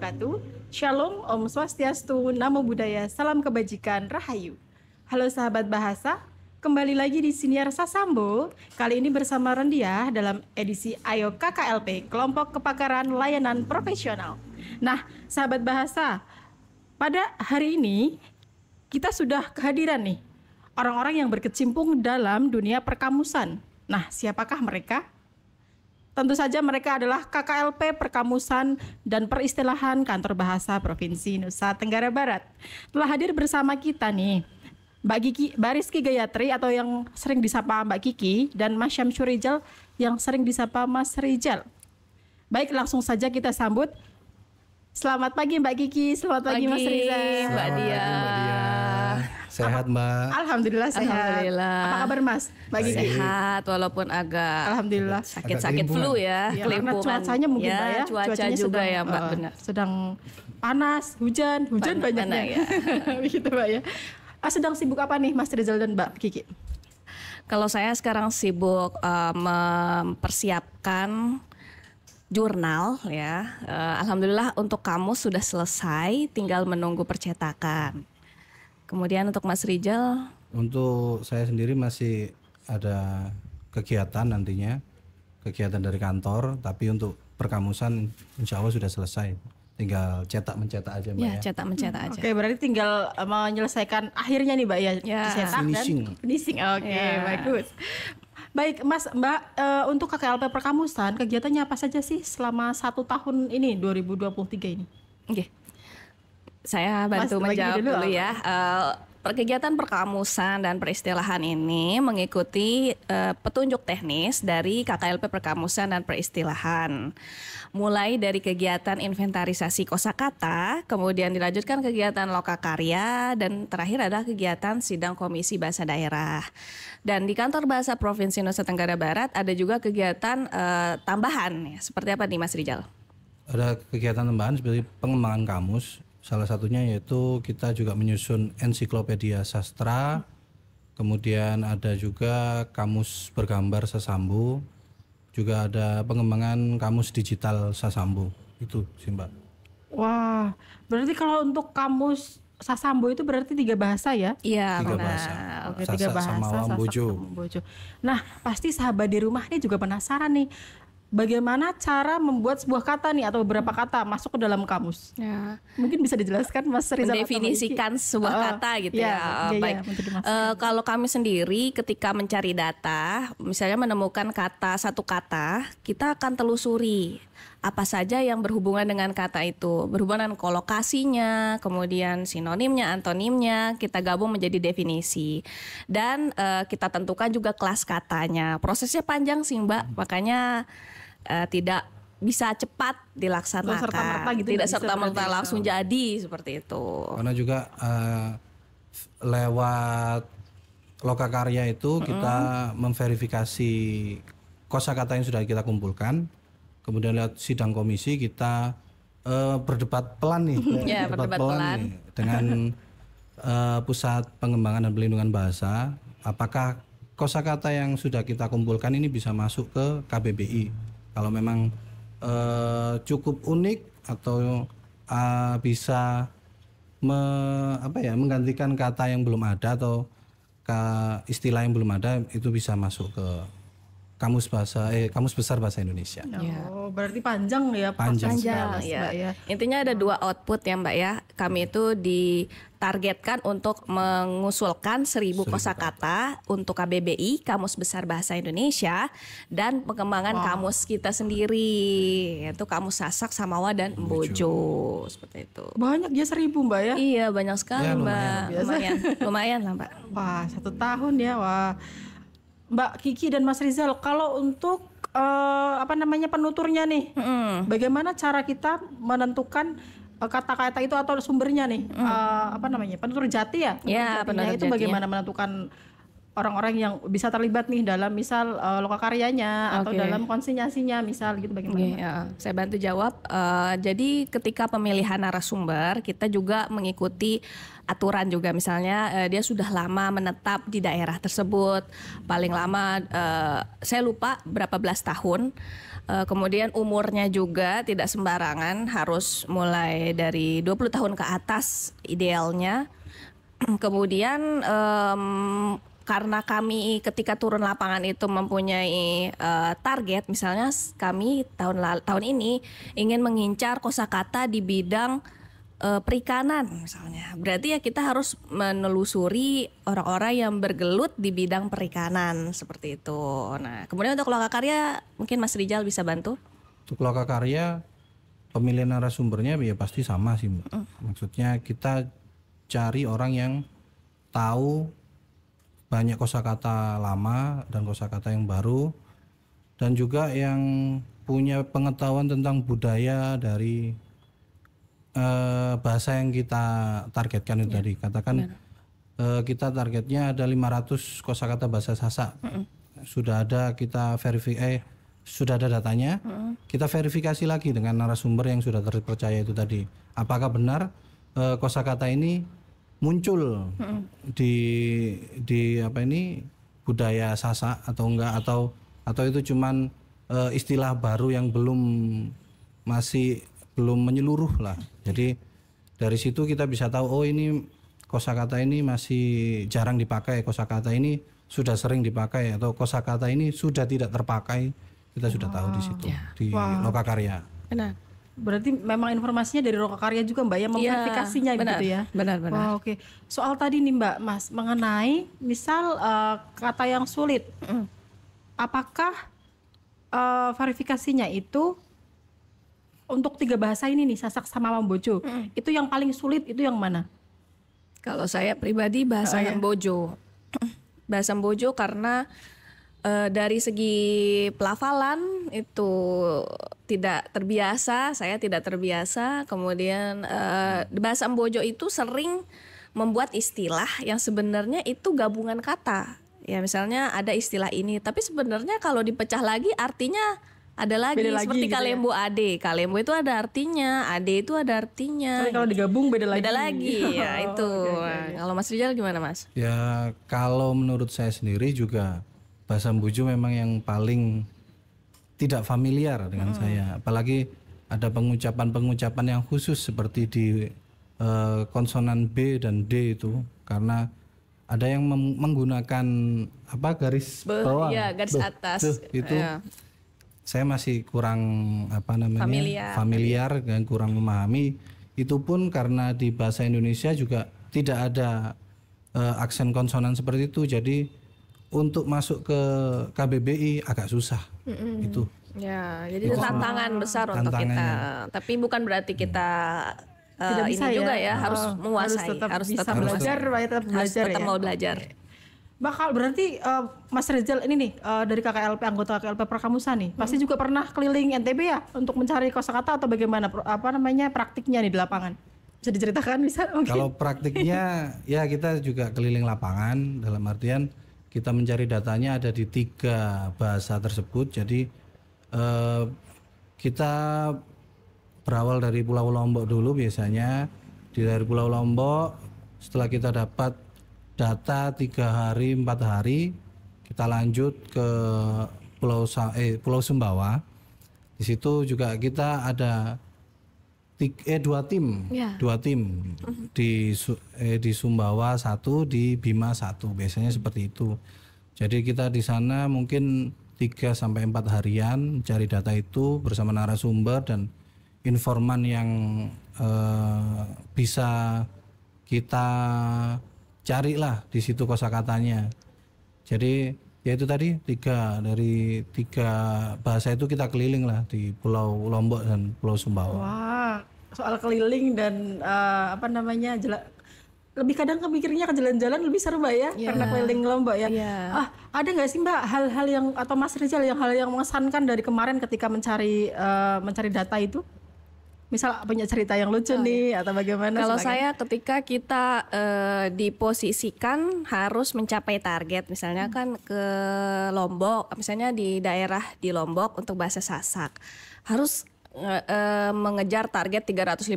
wabarakatuh. Shalom, Om Swastiastu, Namo Buddhaya, Salam Kebajikan, Rahayu. Halo sahabat bahasa, kembali lagi di Siniar Sasambo. Kali ini bersama Rendiah dalam edisi Ayo KKLP, Kelompok Kepakaran Layanan Profesional. Nah, sahabat bahasa, pada hari ini kita sudah kehadiran nih orang-orang yang berkecimpung dalam dunia perkamusan. Nah, siapakah mereka? Tentu saja mereka adalah KKLP Perkamusan dan Peristilahan Kantor Bahasa Provinsi Nusa Tenggara Barat. Telah hadir bersama kita nih Mbak Rizky Gayatri atau yang sering disapa Mbak Kiki, dan Mas Syamsur Rijal yang sering disapa Mas Rijal. Baik, langsung saja kita sambut. Selamat pagi Mbak Kiki, selamat pagi Mas Rijal. Mbak Dia. Sehat Mbak? Alhamdulillah sehat. Alhamdulillah. Apa kabar Mas? Mbak Kiki? Sehat walaupun agak Alhamdulillah. sakit-sakit flu ya, Ya, karena cuacanya mungkin Mbak ya. Cuacanya juga sedang, ya Mbak, benar. Sedang panas, hujan banyaknya. ya. Begitu Mbak ya. Sedang sibuk apa nih Mas Rizal dan Mbak Kiki? Kalau saya sekarang sibuk mempersiapkan jurnal ya. Alhamdulillah untuk kamus sudah selesai, tinggal menunggu percetakan. Kemudian untuk Mas Rijal? Untuk saya sendiri masih ada kegiatan nantinya, kegiatan dari kantor, tapi untuk perkamusan insya Allah sudah selesai. Tinggal mencetak aja Mbak ya. Mencetak aja. Oke, berarti tinggal menyelesaikan akhirnya nih Mbak ya. Cetak finishing. dan finishing. Oke, bagus. Baik Mas, Mbak, untuk KKLP Perkamusan kegiatannya apa saja sih selama 1 tahun ini 2023 ini? Oke. Saya bantu menjawab dulu ya. Kegiatan perkamusan dan peristilahan ini mengikuti petunjuk teknis dari KKLP Perkamusan dan Peristilahan. Mulai dari kegiatan inventarisasi kosakata, kemudian dilanjutkan kegiatan lokakarya, dan terakhir adalah kegiatan sidang komisi bahasa daerah. Dan di Kantor Bahasa Provinsi Nusa Tenggara Barat ada juga kegiatan tambahan. Seperti apa nih Mas Rijal? Ada kegiatan tambahan seperti pengembangan kamus. Salah satunya yaitu kita juga menyusun ensiklopedia sastra, kemudian ada juga kamus bergambar Sasambo, juga ada pengembangan kamus digital Sasambo. Itu sih Mbak. Wah, berarti kalau untuk kamus Sasambo itu berarti 3 bahasa ya? Iya, 3 benar. bahasa. Oke, 3 Sasak, bahasa. Samawa, Sasak, Bojo. sama Bojo. Nah, pasti sahabat di rumah nih juga penasaran nih. Bagaimana cara membuat sebuah kata nih atau beberapa kata masuk ke dalam kamus? Ya. Mungkin bisa dijelaskan Mas Rizal? Mendefinisikan sebuah kata gitu ya. Baik. Kalau kami sendiri ketika mencari data, misalnya menemukan satu kata, kita akan telusuri apa saja yang berhubungan dengan kata itu, berhubungan dengan kolokasinya, kemudian sinonimnya, antonimnya, kita gabung menjadi definisi, dan kita tentukan juga kelas katanya. Prosesnya panjang sih Mbak, makanya tidak bisa cepat dilaksanakan, tidak serta-merta langsung jadi seperti itu. Karena juga lewat lokakarya itu kita memverifikasi kosakata yang sudah kita kumpulkan. Kemudian lewat sidang komisi kita berdebat pelan nih, berdebat pelan nih, dengan Pusat Pengembangan dan Pelindungan Bahasa. Apakah kosakata yang sudah kita kumpulkan ini bisa masuk ke KBBI? Kalau memang cukup unik atau bisa menggantikan kata yang belum ada atau istilah yang belum ada, itu bisa masuk ke Kamus Besar Bahasa Indonesia. Oh, berarti panjang ya? Panjang ya. Mbak ya. Intinya ada 2 output ya Mbak ya. Kami itu ditargetkan untuk mengusulkan 1.000 kosakata untuk KBBI, Kamus Besar Bahasa Indonesia, dan pengembangan kamus kita sendiri, yaitu kamus Sasak, Samawa, dan Bojo. Seperti itu. Banyak ya 1.000 Mbak ya? Iya, banyak sekali Ya, Mbak. Lumayan lah Mbak. Wah, 1 tahun ya. Wah, Mbak Kiki dan Mas Rizal, kalau untuk penuturnya nih, bagaimana cara kita menentukan kata-kata itu atau sumbernya nih? Penutur jati ya? Ya, penutur itu jati, bagaimana menentukan orang-orang yang bisa terlibat nih dalam misal lokakaryanya atau dalam konsinyasinya misal gitu, bagaimana? Saya bantu jawab. Jadi ketika pemilihan narasumber kita juga mengikuti aturan juga, misalnya dia sudah lama menetap di daerah tersebut, paling lama saya lupa berapa belas tahun, Kemudian umurnya juga tidak sembarangan, harus mulai dari 20 tahun ke atas idealnya. Kemudian karena kami ketika turun lapangan itu mempunyai target, misalnya kami tahun ini ingin mengincar kosakata di bidang perikanan misalnya. Berarti ya kita harus menelusuri orang-orang yang bergelut di bidang perikanan seperti itu. Nah, kemudian untuk lokakarya mungkin Mas Rijal bisa bantu. Untuk lokakarya pemilihan narasumbernya ya pasti sama sih, Mbak. Maksudnya kita cari orang yang tahu banyak kosakata lama dan kosakata yang baru, dan juga yang punya pengetahuan tentang budaya dari bahasa yang kita targetkan itu tadi. Katakan kita targetnya ada 500 kosakata bahasa Sasak. Sudah ada kita sudah ada datanya. Kita verifikasi lagi dengan narasumber yang sudah terpercaya itu tadi. Apakah benar kosakata ini muncul di apa ini budaya Sasak atau enggak, atau itu cuman istilah baru yang masih belum menyeluruh lah. Jadi dari situ kita bisa tahu, oh ini kosakata ini masih jarang dipakai, kosakata ini sudah sering dipakai, atau kosakata ini sudah tidak terpakai. Kita sudah tahu di situ di lokakarya. Benar. Berarti memang informasinya dari lokakarya juga Mbak yang memverifikasinya gitu ya. Benar. Oke. Soal tadi nih Mbak Mas mengenai misal kata yang sulit. Apakah verifikasinya itu untuk 3 bahasa ini nih, Sasak sama Mambojo, itu yang paling sulit itu yang mana? Kalau saya pribadi bahasa Mambojo. Bahasa Mambojo karena dari segi pelafalan itu tidak terbiasa, saya tidak terbiasa. Kemudian bahasa Mambojo itu sering membuat istilah yang sebenarnya itu gabungan kata. Ya misalnya ada istilah ini, tapi sebenarnya kalau dipecah lagi artinya ada lagi, seperti gitu kalembo ya? Ade. Kalembo itu ada artinya, ade itu ada artinya. Tapi kalau digabung beda lagi. Beda lagi, ya itu. Okay. Kalau Mas Rijal gimana Mas? Ya kalau menurut saya sendiri juga bahasa Mambojo memang yang paling tidak familiar dengan saya. Apalagi ada pengucapan yang khusus seperti di konsonan B dan D itu, karena ada yang menggunakan garis bawah, garis atas. Itu saya masih kurang familiar dan kurang memahami. Itu pun karena di bahasa Indonesia juga tidak ada aksen konsonan seperti itu. Jadi untuk masuk ke KBBI agak susah. Itu. Ya, jadi itu tantangan besar untuk kita. Tapi bukan berarti kita tidak bisa ini juga ya, harus menguasai, harus tetap belajar, tetap mau belajar. Bakal berarti Mas Rizal ini nih dari KKLP, anggota KKLP Prakamusa nih, pasti juga pernah keliling NTB ya untuk mencari kosakata atau bagaimana praktiknya nih di lapangan? Bisa diceritakan bisa? Kalau praktiknya ya kita juga keliling lapangan, dalam artian kita mencari datanya ada di 3 bahasa tersebut. Jadi kita berawal dari Pulau Lombok dulu biasanya. Dari Pulau Lombok, setelah kita dapat data 3 hari 4 hari, kita lanjut ke Pulau Sumbawa. Di situ juga kita ada 2 tim, 2 tim di Sumbawa 1, di Bima 1, biasanya seperti itu. Jadi kita di sana mungkin 3 sampai 4 harian cari data itu bersama narasumber dan informan yang bisa kita carilah di situ kosakatanya. Jadi ya itu tadi 3 bahasa itu kita keliling lah di Pulau Lombok dan Pulau Sumbawa. Wah, soal keliling dan lebih kadang kemikirnya ke jalan-jalan lebih seru Mbak ya, karena keliling Lombok ya. Ada nggak sih Mbak hal-hal yang atau Mas Rizal hal yang mengesankan dari kemarin ketika mencari data itu? Misal punya cerita yang lucu nih atau bagaimana? Kalau saya ketika kita diposisikan harus mencapai target, misalnya kan ke Lombok, misalnya di daerah di Lombok untuk bahasa Sasak harus mengejar target 350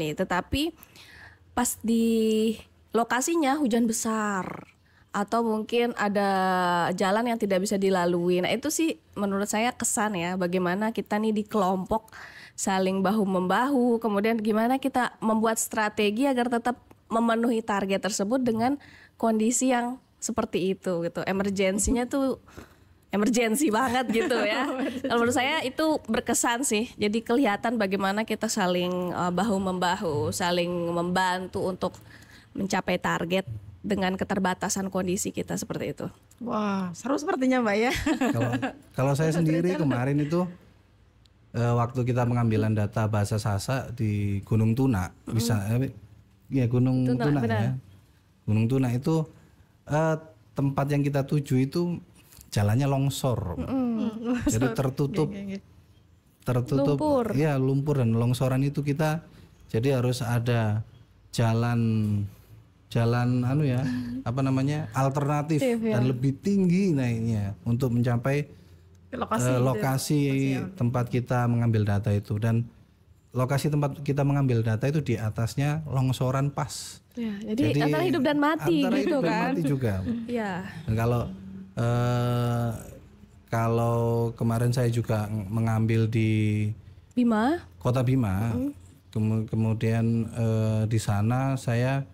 nih, tetapi pas di lokasinya hujan besar, atau mungkin ada jalan yang tidak bisa dilalui. Nah itu sih menurut saya kesan ya, bagaimana kita nih di kelompok saling bahu-membahu, kemudian gimana kita membuat strategi agar tetap memenuhi target tersebut dengan kondisi yang seperti itu gitu. Emergensinya tuh emergensi banget gitu ya. Kalau menurut saya itu berkesan sih. Jadi kelihatan bagaimana kita saling bahu-membahu, saling membantu untuk mencapai target dengan keterbatasan kondisi kita seperti itu. Wah, seru sepertinya Mbak ya. Kalau saya sendiri kemarin itu waktu kita pengambilan data bahasa Sasak di Gunung Tuna, ya Gunung Tuna ya. Gunung Tuna itu tempat yang kita tuju itu jalannya longsor, jadi tertutup lumpur. Ya lumpur dan longsoran itu kita jadi harus ada jalan alternatif dan lebih tinggi naiknya untuk mencapai lokasi tempat kita mengambil data itu. Dan lokasi tempat kita mengambil data itu di atasnya longsoran pas. Ya, jadi antara hidup dan mati antara gitu hidup kan. Dan mati juga. Ya. Dan kalau kemarin saya juga mengambil di Bima, Kota Bima, kemudian di sana saya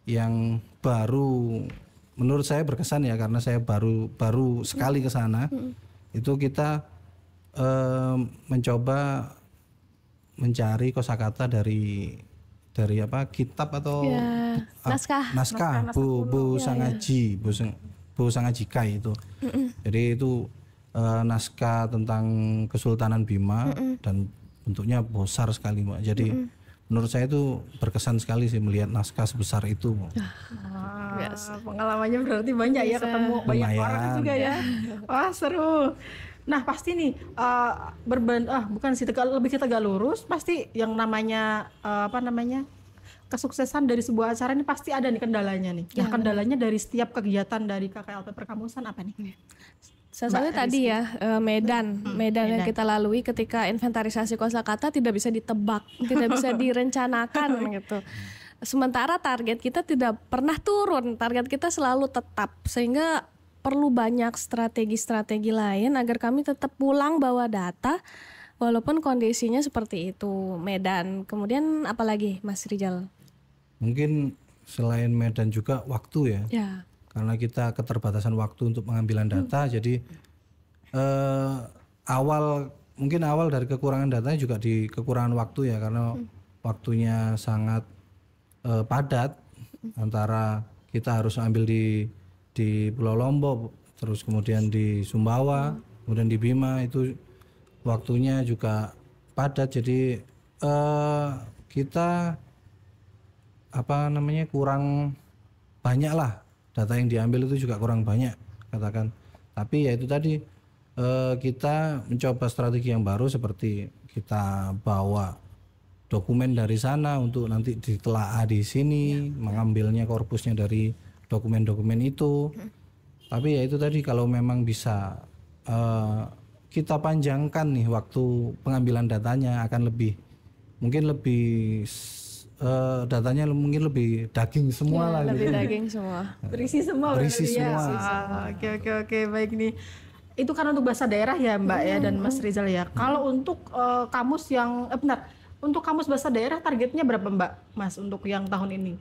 yang baru, menurut saya berkesan ya karena saya baru sekali ke sana. Itu kita mencoba mencari kosakata dari kitab atau naskah Bu Sangaji Kai itu. Jadi itu naskah tentang Kesultanan Bima dan bentuknya besar sekali Mbak. Jadi menurut saya itu berkesan sekali sih melihat naskah sebesar itu. Pengalamannya berarti banyak ya, ketemu banyak orang juga ya. Wah seru. Nah pasti nih bukan sih lebih ke tegak lurus, pasti yang namanya kesuksesan dari sebuah acara ini pasti ada nih kendalanya nih. Nah kendalanya dari setiap kegiatan dari KKLP Perkamusan apa nih? Salah satunya tadi ya medan yang kita lalui ketika inventarisasi kosakata tidak bisa ditebak, tidak bisa direncanakan gitu. Sementara target kita tidak pernah turun, target kita selalu tetap, sehingga perlu banyak strategi-strategi lain agar kami tetap pulang bawa data walaupun kondisinya seperti itu. Medan, kemudian apalagi Mas Rizal? Mungkin selain medan juga waktu ya. Karena kita keterbatasan waktu untuk pengambilan data, jadi awal dari kekurangan datanya juga di kekurangan waktu ya, karena waktunya sangat padat. Antara kita harus ambil di Pulau Lombok, terus kemudian di Sumbawa, kemudian di Bima, itu waktunya juga padat. Jadi kita kurang banyak lah data yang diambil, itu juga kurang banyak katakan. Tapi ya itu tadi kita mencoba strategi yang baru, seperti kita bawa dokumen dari sana untuk nanti ditelaah di sini, mengambilnya korpusnya dari dokumen-dokumen itu. Tapi ya itu tadi, kalau memang bisa kita panjangkan nih waktu pengambilan datanya, akan datanya mungkin lebih daging semua lah lebih gitu. Daging semua, berisi semua. Oke, baik nih. Itu kan untuk bahasa daerah ya Mbak ya dan Mas Rizal ya. Kalau untuk kamus yang untuk kamus bahasa daerah targetnya berapa Mbak Mas untuk yang tahun ini?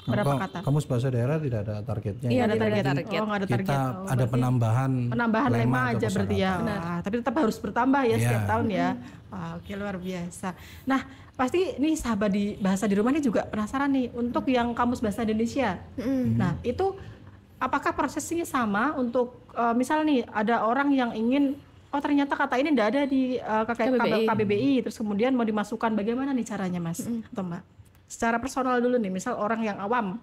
Berapa kata? Kamus bahasa daerah tidak ada targetnya. Iya, ada target. Nggak ada target. Kita ada penambahan lema aja berarti ya. Tapi tetap harus bertambah ya setiap tahun ya. Oke, luar biasa. Nah, pasti nih sahabat di bahasa di rumah ini juga penasaran nih untuk yang kamus bahasa Indonesia. Nah, itu apakah prosesnya sama untuk misal nih ada orang yang ingin ternyata kata ini tidak ada di KBBI, terus kemudian mau dimasukkan, bagaimana nih caranya Mas atau Mbak? Secara personal dulu nih, misal orang yang awam.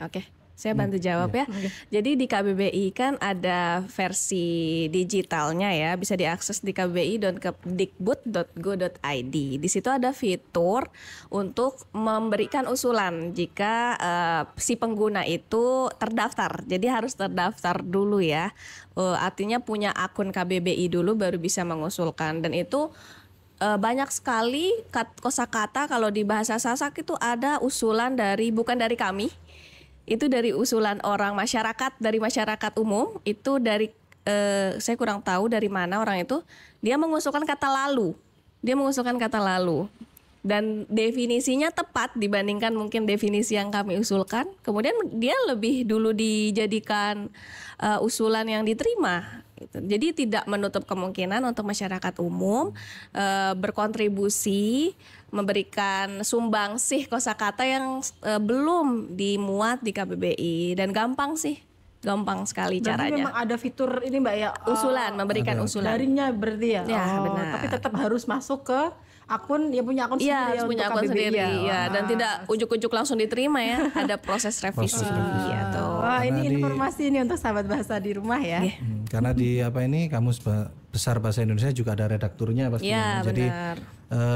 Oke. Saya bantu jawab ya. Jadi di KBBI kan ada versi digitalnya ya, bisa diakses di kbbi.kemdikbud.go.id. Di situ ada fitur untuk memberikan usulan jika si pengguna itu terdaftar. Jadi harus terdaftar dulu ya. Artinya punya akun KBBI dulu baru bisa mengusulkan, dan itu banyak sekali kosakata. Kalau di bahasa Sasak itu ada usulan bukan dari kami, itu dari usulan orang masyarakat, dari masyarakat umum, itu dari saya kurang tahu dari mana orang itu, dia mengusulkan kata lalu. Dan definisinya tepat dibandingkan mungkin definisi yang kami usulkan. Kemudian dia lebih dulu dijadikan usulan yang diterima. Jadi tidak menutup kemungkinan untuk masyarakat umum berkontribusi, memberikan sumbangsih kosakata yang belum dimuat di KBBI, dan gampang sekali caranya. Memang ada fitur ini Mbak ya, memberikan usulan. Daringnya berarti ya. Benar. Tapi tetap harus masuk ke akun, punya akun sendiri harus punya akun sendiri ya. Dan tidak ujuk-ujuk langsung diterima ya. Ada proses revisi. Wah, ini informasi ini untuk sahabat bahasa di rumah ya. Karena di Kamus Besar Bahasa Indonesia juga ada redakturnya pastinya. Jadi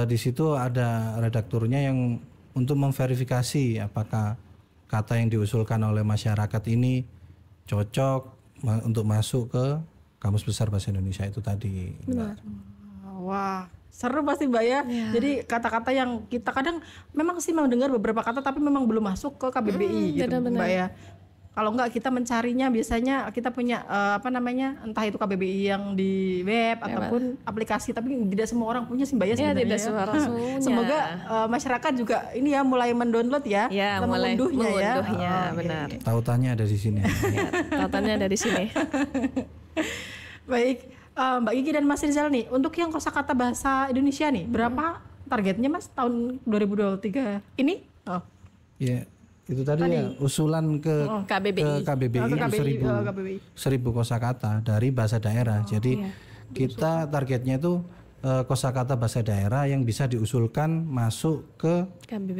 di situ ada redakturnya yang untuk memverifikasi apakah kata yang diusulkan oleh masyarakat ini cocok untuk masuk ke Kamus Besar Bahasa Indonesia itu tadi. Benar. Wah, seru pasti Mbak ya. Jadi kata-kata yang kita kadang memang sih mendengar beberapa kata tapi memang belum masuk ke KBBI gitu Mbak ya. Kalau enggak kita mencarinya biasanya kita punya entah itu KBBI yang di web ataupun aplikasi, tapi tidak semua orang punya sih Mbak ya sebenarnya. Tidak semua orang punya. Semoga masyarakat juga ini ya mulai mendownload ya, mulai mengunduhnya benar. Tautannya ada di sini. Tautannya ada di sini. Baik, Mbak Gigi dan Mas Rizal nih, untuk yang kosakata bahasa Indonesia nih, berapa targetnya Mas tahun 2023 ini? Ya, itu tadi ya usulan ke KBBI itu 1000 kosakata dari bahasa daerah. Jadi kita targetnya itu kosakata bahasa daerah yang bisa diusulkan masuk ke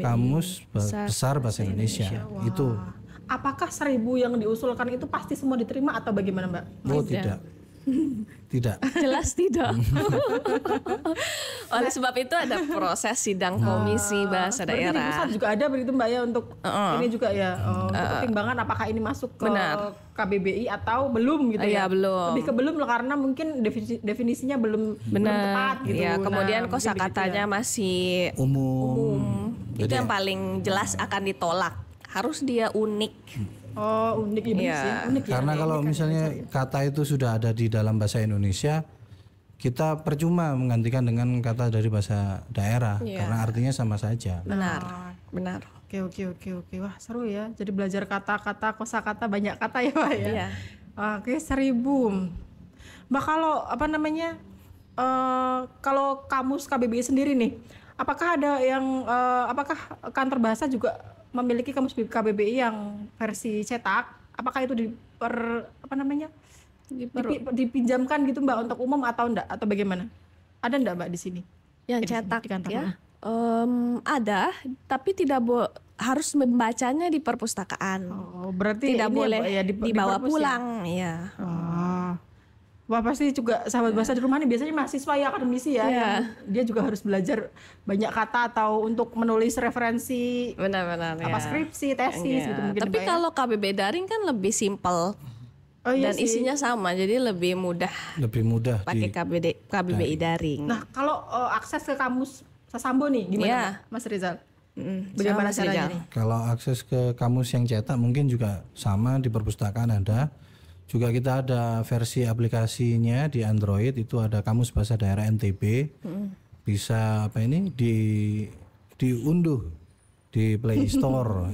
Kamus Besar Bahasa Indonesia. Itu. Apakah 1000 yang diusulkan itu pasti semua diterima atau bagaimana Mbak? Oh tidak. Tidak. Jelas tidak. Oleh sebab itu ada proses sidang komisi bahasa daerah. Di pusat juga ada begitu Mbak ya untuk ini juga ya untuk pertimbangan apakah ini masuk ke KBBI atau belum gitu ya. Belum. Lebih ke belum karena mungkin definisinya belum tepat gitu. Ya, kemudian kosakatanya masih umum. Itu yang paling jelas akan ditolak. Harus dia unik. Oh, unik unik ya. Karena kalau misalnya kata itu sudah ada di dalam bahasa Indonesia, kita percuma menggantikan dengan kata dari bahasa daerah karena artinya sama saja. Benar. Oke. Wah, seru ya. Jadi belajar kata-kata, kosakata, banyak kata ya, Pak ya. Iya. Oke, 1000. Mbak, kalau kalau Kamus KBBI sendiri nih, apakah ada yang apakah kantor bahasa juga memiliki Kamus KBBI yang versi cetak? Apakah itu dipinjamkan gitu Mbak untuk umum atau enggak, atau bagaimana? Ada enggak Mbak di sini? Yang cetak ya? Ada, tapi tidak harus membacanya di perpustakaan. Oh, berarti tidak boleh ya, dibawa pulang ya. Wah, pasti juga sahabat bahasa di rumah nih biasanya mahasiswa ya, akademisi ya, dia juga harus belajar banyak kata atau untuk menulis referensi, benar-benar skripsi, tesis gitu mungkin. Tapi kalau KBBI daring kan lebih simpel dan isinya sama, jadi lebih mudah pakai KBBI daring. Nah, kalau akses ke Kamus Sasambo nih gimana Mas Rizal? Bagaimana caranya nih? Kalau akses ke kamus yang cetak mungkin juga sama, di perpustakaan ada. Juga kita ada versi aplikasinya di Android, itu ada Kamus Bahasa Daerah NTB. Bisa diunduh di Play Store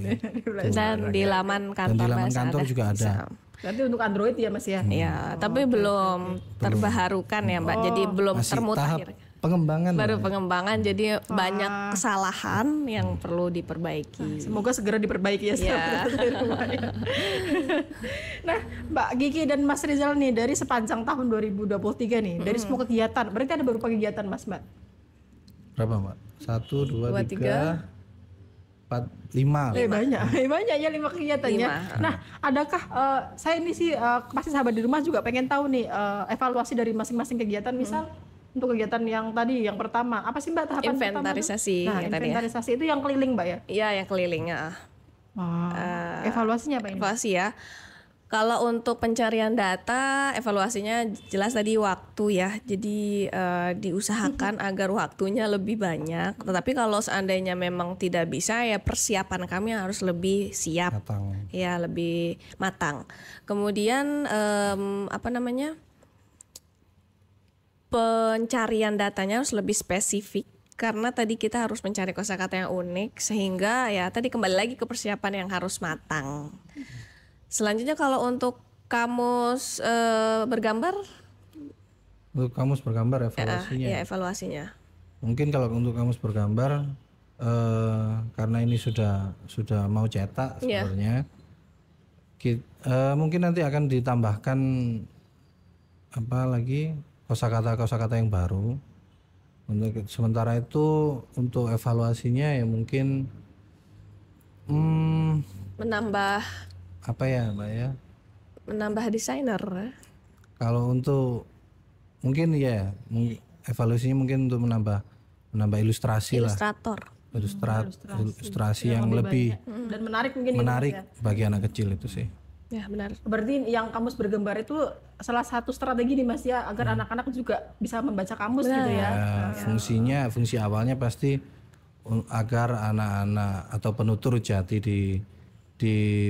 dan di laman kantor. Dan di laman kantor juga ada. Berarti untuk Android ya Mas ya? Iya, tapi belum terbaharukan ya Mbak. Jadi belum termutakhir. Pengembangan, jadi banyak kesalahan yang perlu diperbaiki. Semoga segera diperbaiki ya. Nah, Mbak Gigi dan Mas Rizal nih, dari sepanjang tahun 2023 nih, dari semua kegiatan, berarti ada beberapa kegiatan Mbak? Berapa Mbak? 1, 2, 3, 4, 5. Banyak ya 5 kegiatannya. Nah, adakah saya ini sih pasti sahabat di rumah juga pengen tahu nih evaluasi dari masing-masing kegiatan, misal untuk kegiatan yang tadi, yang pertama, apa sih Mbak tahapan inventarisasi? Nah, inventarisasi itu yang keliling Mbak ya? Iya, yang keliling ya. Evaluasinya apa ini? Evaluasi ya. Kalau untuk pencarian data, evaluasinya jelas tadi waktu ya. Jadi diusahakan agar waktunya lebih banyak. Tetapi kalau seandainya memang tidak bisa, ya persiapan kami harus lebih siap, ya lebih matang. Kemudian pencarian datanya harus lebih spesifik. Karena tadi kita harus mencari kosakata yang unik, sehingga ya tadi kembali lagi ke persiapan yang harus matang. Selanjutnya kalau untuk kamus bergambar, untuk kamus bergambar evaluasinya. Ya evaluasinya. Mungkin kalau untuk kamus bergambar, karena ini sudah mau cetak sebenarnya, mungkin nanti akan ditambahkan kosakata yang baru. Untuk sementara itu untuk evaluasinya ya mungkin menambah apa ya Mbak ya? Menambah desainer. Kalau untuk mungkin ya evaluasinya mungkin untuk menambah ilustrasi Ilustrator. Ilustrasi yang lebih dan menarik mungkin menarik bagi anak kecil itu sih. Ya benar. Berarti yang kamus bergambar itu salah satu strategi nih Mas ya, agar anak-anak juga bisa membaca kamus gitu ya. Fungsi awalnya pasti agar anak-anak atau penutur jati di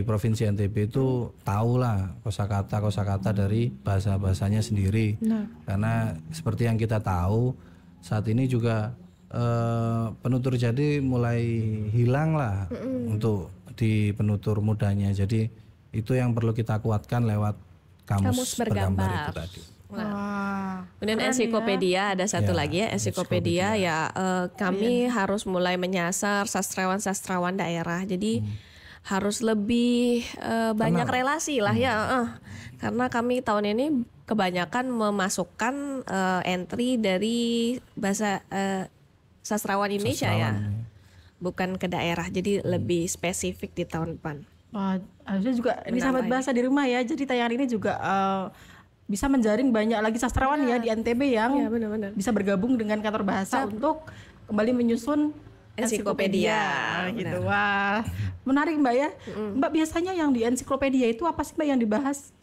Provinsi NTB itu tahulah kosakata dari bahasanya sendiri. Karena seperti yang kita tahu saat ini juga penutur jati mulai hilang lah untuk di penutur mudanya. Jadi itu yang perlu kita kuatkan lewat kamus bergambar itu tadi. Kemudian ensiklopedia ada satu lagi ya, ensiklopedia ya kami harus mulai menyasar sastrawan-sastrawan daerah. Jadi harus lebih banyak relasi lah ya, karena kami tahun ini kebanyakan memasukkan entry dari bahasa sastrawan Indonesia ya, bukan ke daerah, jadi lebih spesifik di tahun depan. Harusnya juga ini sahabat bahasa di rumah ya, jadi tayangan ini juga bisa menjaring banyak lagi sastrawan ya di NTB yang bisa bergabung dengan kantor bahasa untuk kembali menyusun ensiklopedia gitu. Wah, menarik Mbak ya. Mbak biasanya yang di ensiklopedia itu apa sih Mbak yang dibahas?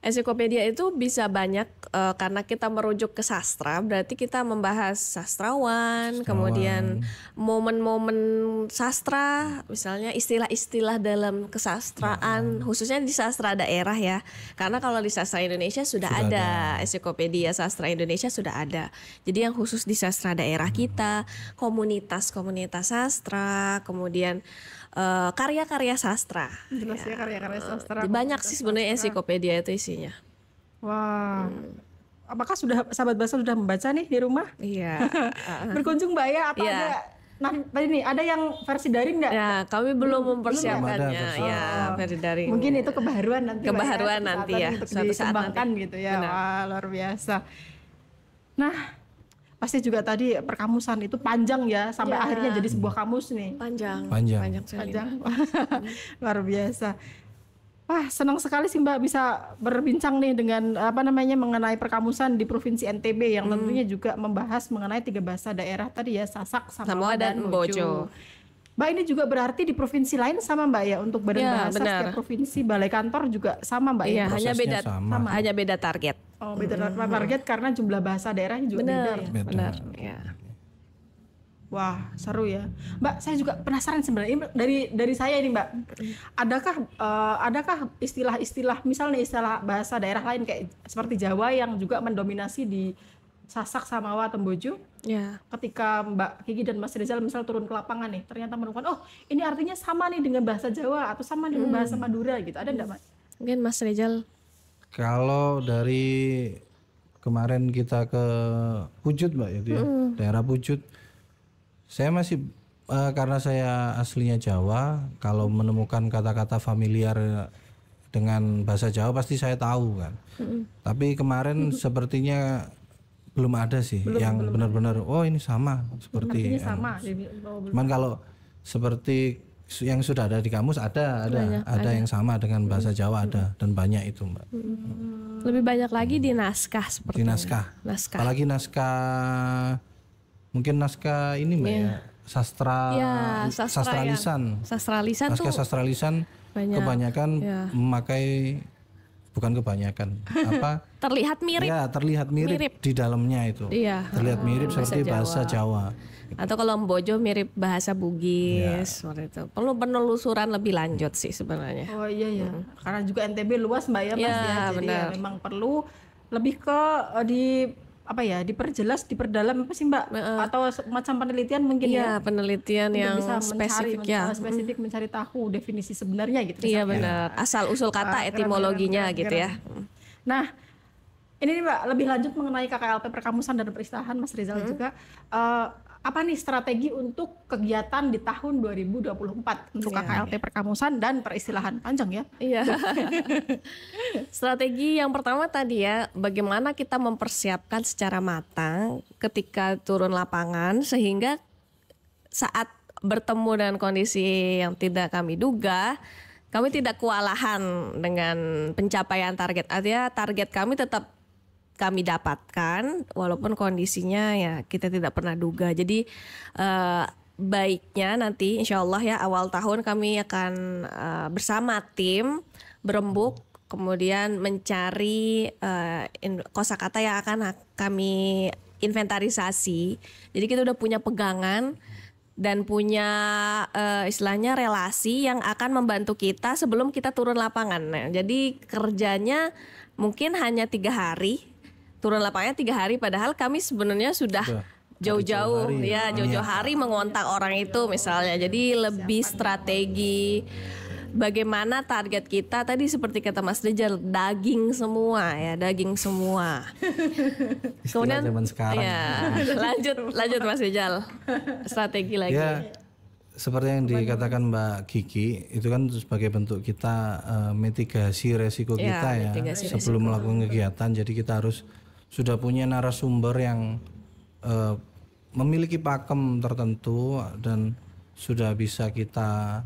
Ensiklopedia itu bisa banyak karena kita merujuk ke sastra, berarti kita membahas sastrawan, kemudian momen-momen sastra, misalnya istilah-istilah dalam kesastraan, khususnya di sastra daerah ya. Karena kalau di sastra Indonesia sudah ada ensiklopedia sastra Indonesia sudah ada. Jadi yang khusus di sastra daerah kita, komunitas-komunitas sastra, kemudian karya-karya sastra. Jelas ya karya-karya sastra. Banyak sih sebenarnya ensiklopedia itu isinya. Wah. Apakah sahabat bahasa sudah membaca nih di rumah? Iya. Berkunjung Mbak ya, apa ada? Nah, tadi nih ada yang versi daring nggak? Ya, kami belum mempersiapkannya. Ya, versi daring. Mungkin itu kebaruan nanti. Kebaruan nanti ya. Suatu saat nanti. Gitu ya. Wah, luar biasa. Nah, pasti juga tadi perkamusan itu panjang ya sampai akhirnya jadi sebuah kamus nih. Panjang. Luar biasa. Wah, senang sekali sih Mbak bisa berbincang nih dengan mengenai perkamusan di Provinsi NTB yang tentunya juga membahas mengenai 3 bahasa daerah tadi ya, Sasak, Samoa dan Bojo. Mbak, ini juga berarti di provinsi lain sama Mbak ya, untuk badan bahasa setiap provinsi, balai kantor juga sama Mbak ya? Hanya beda target. Oh, beda target karena jumlah bahasa daerahnya juga beda ya? Benar, ya. Wah, seru ya. Mbak, saya juga penasaran sebenarnya dari saya ini Mbak. Adakah istilah-istilah, misalnya istilah bahasa daerah lain kayak seperti Jawa yang juga mendominasi di Sasak, Samawa, Tembojo? Ya. Ketika Mbak Kiki dan Mas Rizal misal turun ke lapangan nih, ternyata menemukan, oh ini artinya sama nih dengan bahasa Jawa atau sama dengan bahasa Madura gitu. Ada enggak Mas? Mungkin Mas Rizal. Kalau dari kemarin kita ke Pucut Mbak ya, daerah Pucut, saya masih karena saya aslinya Jawa, kalau menemukan kata-kata familiar dengan bahasa Jawa pasti saya tahu kan. Tapi kemarin sepertinya belum ada sih yang benar-benar oh ini sama seperti sama. Cuman kalau seperti yang sudah ada di kamus ada yang sama dengan bahasa Jawa ada dan banyak itu Mbak. Lebih banyak lagi di naskah seperti di naskah. Apalagi naskah mungkin naskah ini Mbak ya sastra lisan. Sastra lisan naskah tuh sastra lisan kebanyakan memakai bukan kebanyakan apa terlihat mirip. Ya, terlihat mirip di dalamnya itu. Iya. Terlihat mirip seperti bahasa Jawa. Atau kalau Mbojo mirip bahasa Bugis, seperti itu. Perlu penelusuran lebih lanjut sih sebenarnya. Oh iya ya. Karena juga NTB luas Mbak ya Mas ya. Jadi ya memang perlu lebih ke diperjelas, diperdalam apa sih Mbak? Atau macam penelitian mungkin ya? Penelitian yang bisa spesifik spesifik mencari tahu definisi sebenarnya gitu. Iya benar. Asal usul kata, etimologinya gitu ya. Nah, ini nih Mbak, lebih lanjut mengenai KKLP Perkamusan dan Peristilahan Mas Rizal juga. Apa nih strategi untuk kegiatan di tahun 2024 untuk KKLP Perkamusan dan Peristilahan? Panjang ya? Iya. Strategi yang pertama tadi ya, bagaimana kita mempersiapkan secara matang ketika turun lapangan sehingga saat bertemu dengan kondisi yang tidak kami duga, kami tidak kewalahan dengan pencapaian target. Artinya target kami tetap kami dapatkan walaupun kondisinya ya kita tidak pernah duga. Jadi baiknya nanti insya Allah ya awal tahun kami akan bersama tim berembuk kemudian mencari kosakata yang akan kami inventarisasi. Jadi kita udah punya pegangan dan punya istilahnya relasi yang akan membantu kita sebelum kita turun lapangan. Nah, jadi kerjanya mungkin hanya 3 hari. Turun lapangannya 3 hari, padahal kami sebenarnya sudah jauh-jauh jauh-jauh hari mengontak orang itu misalnya. Jadi lebih strategi bagaimana target kita tadi seperti kata Mas Rizal, daging semua. Kemudian zaman sekarang. Ya, lanjut Mas Rizal. Strategi lagi. Ya, seperti yang dikatakan Mbak Kiki, itu kan sebagai bentuk kita mitigasi resiko kita sebelum melakukan kegiatan. Jadi kita harus sudah punya narasumber yang memiliki pakem tertentu dan sudah bisa kita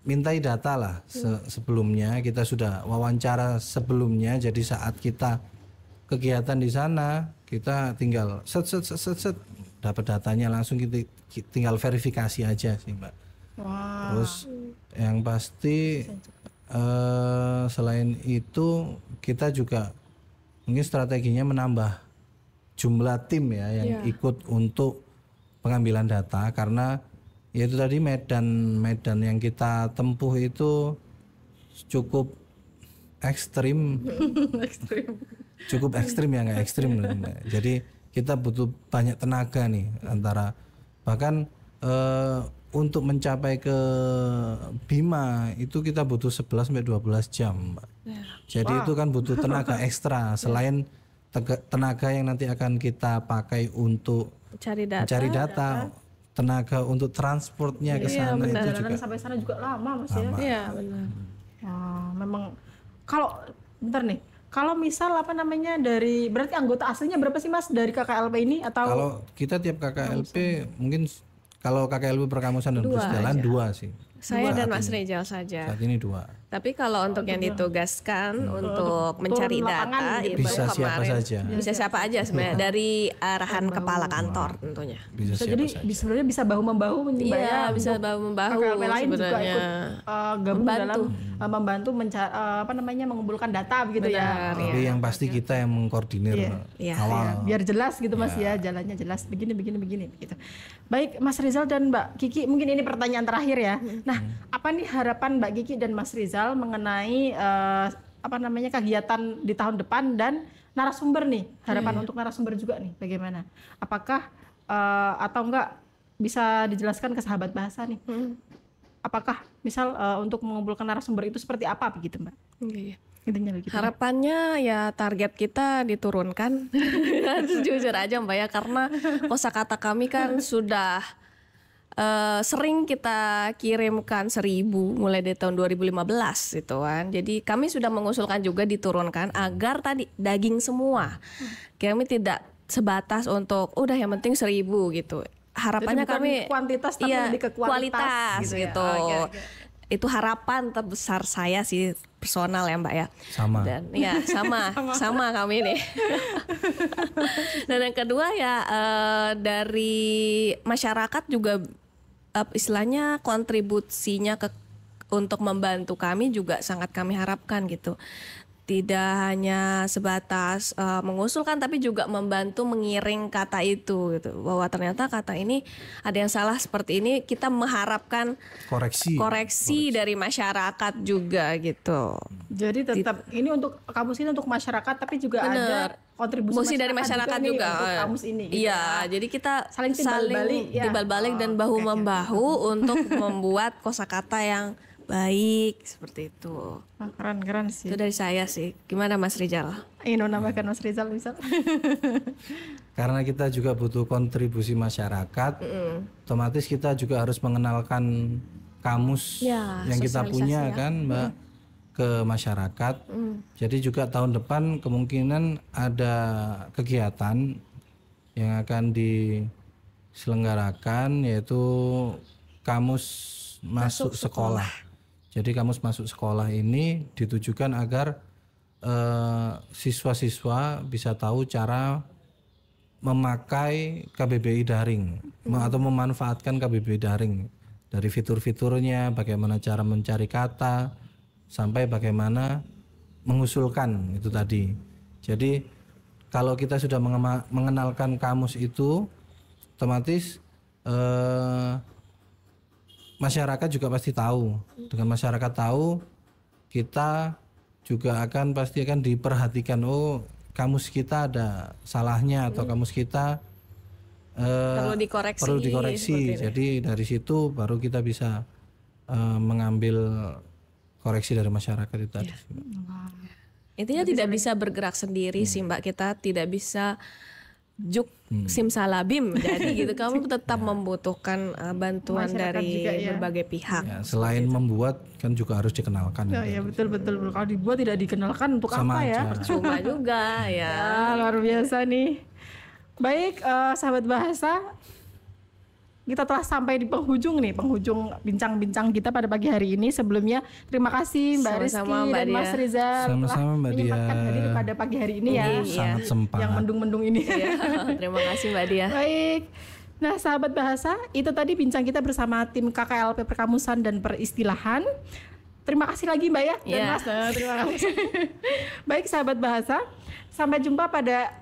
mintai data lah sebelumnya. Kita sudah wawancara sebelumnya, jadi saat kita kegiatan di sana kita tinggal set dapat datanya langsung, kita tinggal verifikasi aja sih Mbak. Terus yang pasti selain itu kita juga mungkin strateginya menambah jumlah tim ya yang ikut untuk pengambilan data, karena ya itu tadi medan yang kita tempuh itu cukup ekstrim. Cukup ekstrim ya, nggak ekstrim. Jadi kita butuh banyak tenaga nih, antara bahkan untuk mencapai ke Bima itu kita butuh 11 sampai 12 jam. Jadi itu kan butuh tenaga ekstra selain tenaga yang nanti akan kita pakai untuk mencari data, tenaga untuk transportnya ke sana itu juga. Sampai sana juga lama Mas ya. Iya benar. Memang kalau misal dari berarti anggota aslinya berapa sih Mas dari KKLP ini atau? Kalau kita tiap KKLP mungkin kalau KKLP Perkamusan dan Peristilahan 2 sih. Saya dan Mas Rizal saja. Saat ini 2. Tapi kalau untuk yang ditugaskan untuk mencari data itu bisa siapa saja. Bisa siapa aja sebenarnya dari arahan kepala kantor tentunya. Sebenarnya bisa bahu membahu bisa bahu membahu KKLP lain sebenarnya. juga ikut gabung dalam membantu mengumpulkan data begitu ya. Tapi yang pasti kita yang mengkoordinir awal. Biar jelas gitu Mas ya, jalannya jelas begini begitu. Baik Mas Rizal dan Mbak Kiki, mungkin ini pertanyaan terakhir ya. Nah, apa nih harapan Mbak Kiki dan Mas Rizal mengenai kegiatan di tahun depan dan narasumber nih, harapan untuk narasumber juga nih bagaimana? Apakah atau enggak bisa dijelaskan ke sahabat bahasa nih? Apakah misal untuk mengumpulkan narasumber itu seperti apa begitu Mbak? Intinya begitu. Harapannya ya target kita diturunkan. Jujur aja Mbak ya, karena kosakata kami kan sudah sering kita kirimkan 1000 mulai dari tahun 2015 gitu kan. Jadi kami sudah mengusulkan juga diturunkan agar tadi daging semua. Kami tidak sebatas untuk udah yang penting 1000 gitu. Harapannya kami kuantitas tapi lebih ke kualitas gitu. Okay. Itu harapan terbesar saya sih personal ya Mbak ya. Sama. Dan ya sama kami nih. Dan yang kedua ya dari masyarakat juga istilahnya kontribusinya ke untuk membantu kami juga sangat kami harapkan gitu. Tidak hanya sebatas mengusulkan, tapi juga membantu mengiring kata itu gitu. Bahwa ternyata kata ini ada yang salah seperti ini, kita mengharapkan koreksi dari masyarakat juga gitu. Jadi tetap ini untuk kamus ini untuk masyarakat, tapi juga ada kontribusi dari masyarakat juga untuk kamus ini. Gitu iya, jadi kita saling timbal balik dan bahu membahu untuk membuat kosakata yang baik seperti itu. Keren sih. Itu dari saya sih. Gimana Mas Rizal? Ingin menambahkan Mas Rizal bisa? Karena kita juga butuh kontribusi masyarakat, otomatis kita juga harus mengenalkan kamus yang kita punya kan Mbak ke masyarakat. Jadi juga tahun depan kemungkinan ada kegiatan yang akan diselenggarakan, yaitu kamus masuk sekolah. Jadi kamus masuk sekolah ini ditujukan agar siswa-siswa bisa tahu cara memakai KBBI daring atau memanfaatkan KBBI daring dari fitur-fiturnya, bagaimana cara mencari kata sampai bagaimana mengusulkan itu tadi. Jadi kalau kita sudah mengenalkan kamus itu, otomatis masyarakat juga pasti tahu. Dengan masyarakat tahu, kita juga pasti akan diperhatikan. Oh, kamus kita ada salahnya atau kamus kita perlu dikoreksi. Jadi dari situ baru kita bisa mengambil koreksi dari masyarakat itu tadi. Intinya tidak bisa bergerak sendiri sih Mbak. Kita tidak bisa juk simsalabim, jadi gitu kamu tetap membutuhkan bantuan masyarakat dari berbagai pihak. Ya, selain membuat kan juga harus dikenalkan. Ya betul. Kalau dibuat tidak dikenalkan untuk sama apa aja. Ya? Percuma juga ya. Luar biasa nih. Baik sahabat bahasa, kita telah sampai di penghujung bincang-bincang kita pada pagi hari ini. Sebelumnya terima kasih Mbak Rizky dan Mas Rizal telah menyempatkan hadir pada pagi hari ini ya. Sangat sempat. Yang mendung-mendung ini. Terima kasih Mbak Dia. Baik. Nah sahabat bahasa, itu tadi bincang kita bersama tim KKLP Perkamusan dan Peristilahan. Terima kasih lagi Mbak ya dan Mas. Terima kasih. Baik sahabat bahasa, sampai jumpa pada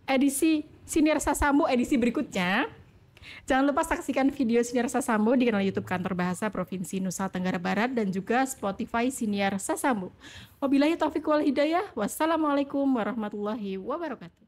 edisi Siniar Sasambo edisi berikutnya. Jangan lupa saksikan video Siniar Sasambo di kanal YouTube Kantor Bahasa Provinsi Nusa Tenggara Barat dan juga Spotify Siniar Sasambo. Wabillahi taufiq wal hidayah. Wassalamualaikum warahmatullahi wabarakatuh.